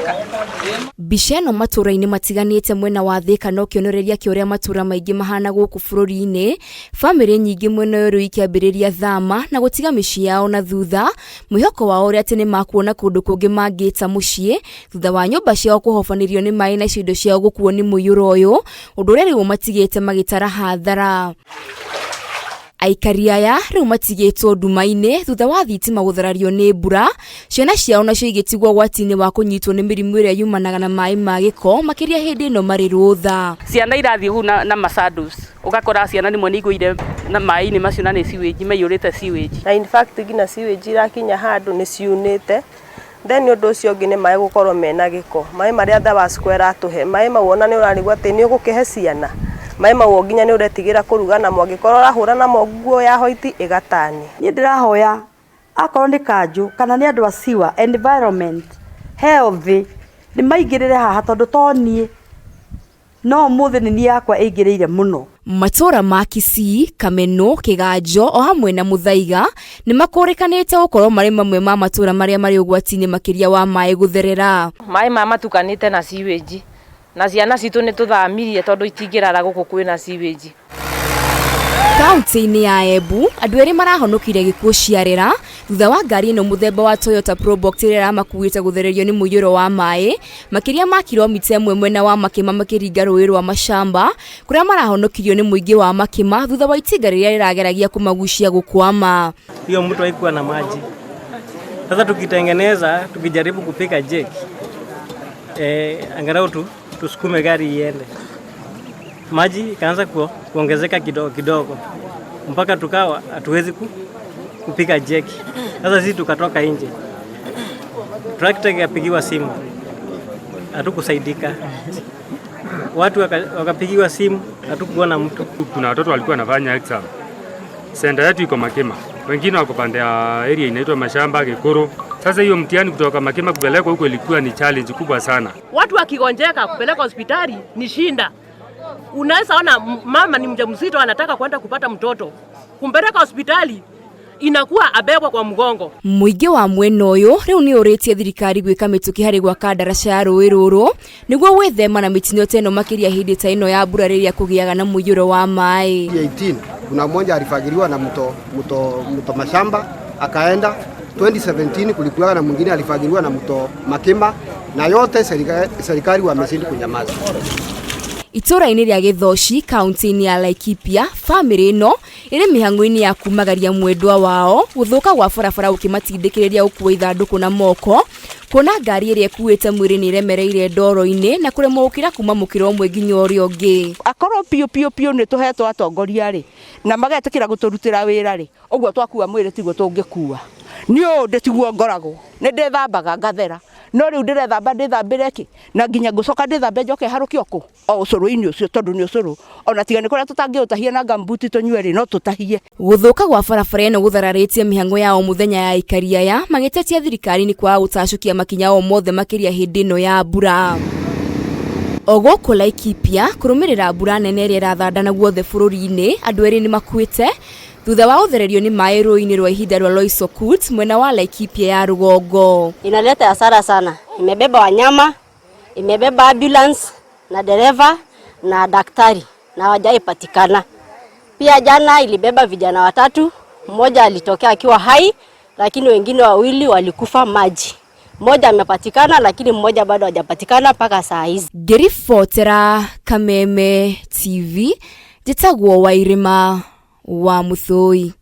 gũthondeka. Mbica ĩno matũra-inĩ matiganĩte mwena wa Thika no kĩonereria kĩa ũrĩa matũra maingĩ mahana gũkũ bũrũri-inĩ. Bamĩrĩ nyingĩ mwena ũyũ ikĩambĩrĩria thama na gũtiga mĩciĩ yao na thutha, mwĩhoko wao ũrĩa atĩ nĩ makuona kũndũ kũngĩ mangĩta mũciĩ thutha wa nyũmba ciao kũhobanĩrio nĩ maĩ na indo ciao gũkuo nĩ mũiyũro ũyũ, ũndũ ũrĩa rĩu matigĩte magĩtara hathara. Aikari aya rĩu matigĩtwo nduma-inĩ thutha wa thitima gũtharario nĩ mbura, ciana ciao nacio igĩtigwo ũgwati-inĩ wa kũnyitwo nĩ mĩrimũ ĩrĩa yumanaga na maĩ ma gĩko makĩria hĩndĩ ĩno marĩ rũtha. Ciana irathiĩ hau na masandus, ũgakora ciana nĩmwe nĩ igũire na maĩ-inĩ macio na nĩ sewage, maiyũrĩte sewage. Na in fact nginya sewage irakinya handũ nĩ ciunĩte. Then ũndũ ũcio ũngĩ nĩ maĩ gũkorwo mena gĩko. Maĩ marĩa Dawa Square atũhe, maĩ mau ona nĩ ũrarigwo atĩ nĩ ũgũkĩhe ciana. Maĩ mau nginya nĩ ũretigĩra kũruga na mwangĩkorwo ũrahũra na nguo ya hoiti ĩgatani. Niĩ ndĩrahoya akorwo nĩ kanjũ kana nĩ andũ a sewer environment health nĩ maingĩrĩre haha tondũ toniĩ no mũthĩ nĩ niĩ yakwa ĩingĩrĩire mũno. Matũra ma Kisii, Kameno, Kĩganjo o hamwe na Muthaiga nĩ makũrĩkanĩte gũkorwo marĩ mamwe ma matũra marĩa marĩ ũgwati-inĩ makĩria wa maĩ gũtherera. Maĩ matukanĩte na sewage. Na ciana citũ nĩ tũthamirie tondũ itingĩrara gũkũ kwĩna sewage. Kaunti-inĩ ya Embu, andũ erĩ marahonokire gĩkuũ ciarĩra thutha wa ngari ĩno mũthemba wa Toyota Probox ĩrĩa yamakuĩte gũthererio nĩ mũiyũro wa maĩ makĩria ma kilomita 1 mwena wa Makĩma makĩringa rũĩ rwa Mashamba, kũrĩa marahonokirio nĩ mũingĩ wa Makĩma thutha wa itinga rĩrĩa rĩrageragia kũmagucia gũkwama. Hiyo mtu haikuwa na maji. Sasa tukitengeneza, tukijaribu kupika jeki, angalau tusukume gari iende. Maji ikaanza kuongezeka kidogo mpaka tukawa hatuwezi kupika jeki. Sasa sisi tukatoka nje, trakta ikapigiwa simu, hatukusaidika. Watu wakapigiwa simu, hatukuona mtu. Kuna watoto walikuwa wanafanya exam. Senda yetu iko Makema, wengine wako pande ya area inaitwa Mashamba, Gikuru. Sasa hiyo mtihani kutoka Makema kupelekwa huko ilikuwa ni challenge kubwa sana. Watu wakigonjeka kupeleka hospitali ni shinda. Unaweza ona mama ni mjamzito anataka kwenda kupata mtoto, kumpeleka hospitali inakuwa abebwa kwa mgongo. Mũingĩ wa mwena ũyũ rĩu nĩ ũrĩtie thirikari gwĩka mĩtũkĩ harĩ gwaka ndaraca ya rũĩ rũrũ nĩguo gwĩthema na mĩtino ta ĩno makĩria hĩndĩ ta ĩno ya mbura rĩrĩa kũgĩaga na mũiyũro wa maĩ. 18 kuna mmoja alifagiliwa na mto Mashamba akaenda. 2017 kulikuwa na mwingine alifagiliwa na mto Makema, na yote serikali wameshinda kunyamaza. Itũra-inĩ rĩa Gĩthoci, kaunti-inĩ ya Laikipia, bamĩrĩ ĩno ĩrĩ mĩhang'o-inĩ ya kumagaria mwendwa wao gũthũka gwa barabara gũkĩmatindĩkĩrĩria gũkua ithandũkũ na moko, kuona ngari ĩrĩa ĩkuĩte mwĩrĩ nĩ iremereire ndoro-inĩ na kũremwo gũkĩra kuma mũkĩra ũmwe nginya ũrĩa ũngĩ. Akorwo piũ nĩ tũhetwo atongoria rĩ na magetĩkĩra gũtũrutĩra wĩra rĩ, ũguo twakua mwĩrĩ tiguo tũngĩkua. Niĩ ndĩtiguo ngoragwo, nĩ ndĩthambaga ngathera, no rĩu ndĩrethamba ndĩthambĩre kĩ na nginya ngũcoka ndĩthambe njoke harũkio kũ o ũcũrũ-inĩ ũcio tondũ nĩ ũcũrũ ona tiga nĩ kũrĩa tũtangĩũtahia na gambuti tũnyue rĩ no tũtahie. Gũthũka gwa barabara ĩno gũthararĩtie mĩhang'o ya o mũthenya ya aikari aya magĩtetia thirikari nĩ kwaga gũtacũkia makinya o mothe makĩria hĩndĩ ĩno ya mbura. O gũkũ Laikipia kũrũmĩrĩra mbura nene ĩrĩa ĩrathandana guothe bũrũri-inĩ, andũ erĩ nĩ makuĩte thutha wa gũthererio nĩ maĩ rũĩ-inĩ rwa ihinda rwa Loisokut mwena wa Laikipia ya rũgongo. Inaleta hasara sana. Imebeba wanyama, imebeba ambulance na dereva na daktari na hawajaipatikana. Pia jana ilibeba vijana 3, mmoja alitokea akiwa hai lakini wengine 2 walikufa maji. Mmoja amepatikana lakini mmoja bado hajapatikana mpaka saa hizi. Ngĩribotera Kameme TV, njĩtagwo Wairima wa Muthoi.